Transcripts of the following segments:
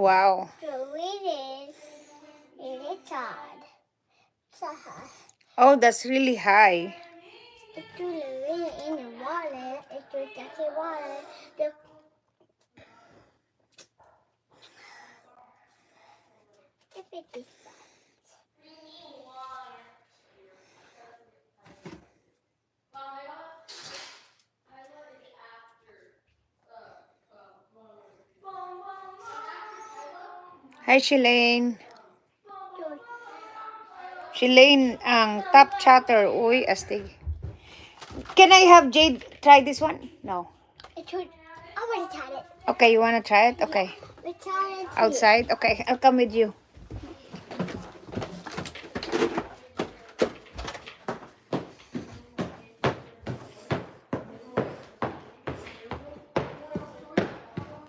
wow. So it is hard. So hard. Oh, that's really high. It's really in the water. It's dirty water. If it is Hi, Shalane. bad. Shalane, ang top chatter. Uy, astig. Can I have Jade try this one? No. I already tried it. Okay, you want to try it? Okay. We tried it. Outside? Okay, I'll come with you.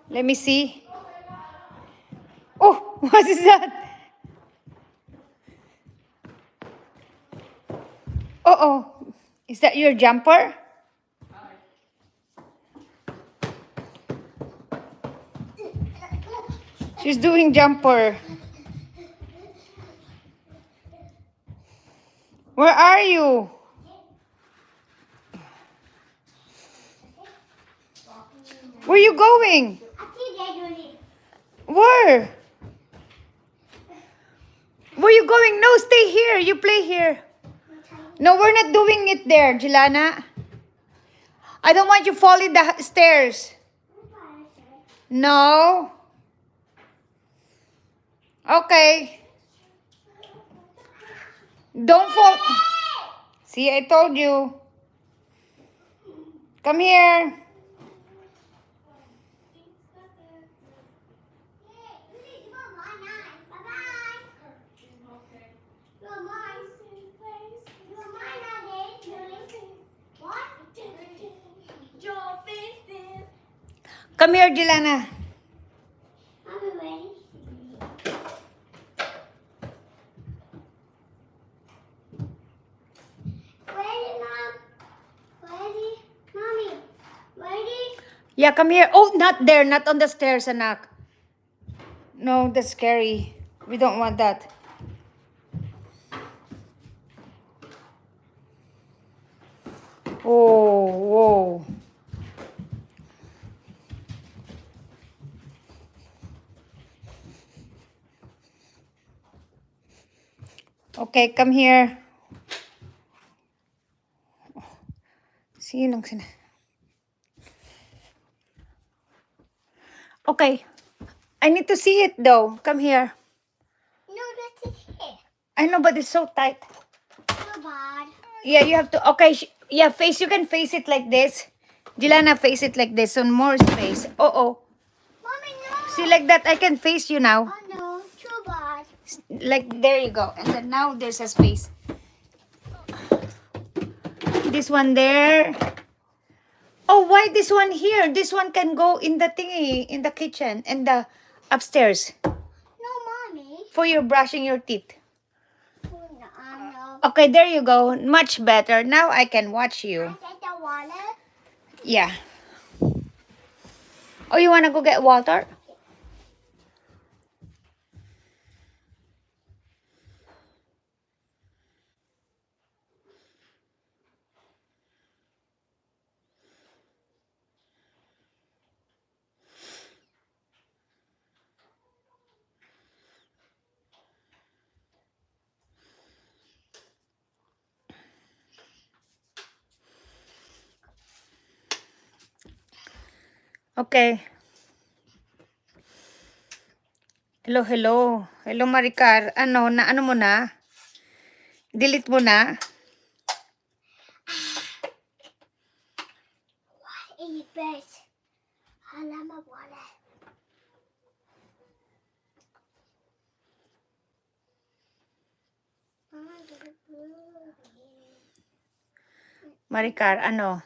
Let me see. Oh, what is that? Oh. Is that your jumper? She's doing jumper. Where are you? Where are you going? Where? Where are you going? No, stay here. You play here. No, we're not doing it there, Jelana. I don't want you falling the stairs. No. Okay. Don't fall. See, I told you. Come here. Come here, Jelana. Yeah, come here. Oh, not there. Not on the stairs, anak. No, that's scary. We don't want that. Oh, whoa. Okay, come here. See you sina. Okay. I need to see it though. Come here. No, that's it here. I know, but it's so tight. So bad. Yeah, you have to. Okay, yeah, face. You can face it like this. Jelana, face it like this. On more space. Oh. Mommy, no. See, like that, I can face you now. Oh no, too bad. Like, there you go. And then now there's a space. This one there. Oh, why this one here? This one can go in the thingy, in the kitchen, and the upstairs. No, Mommy. For your brushing your teeth. Oh, no. Okay, there you go. Much better. Now I can watch you. I get the water. Yeah. Oh, you want to go get water? Okay. Hello. Hello, Maricar. Ano mo na? Delete mo na? What is this? Halama water. Maricar, ano?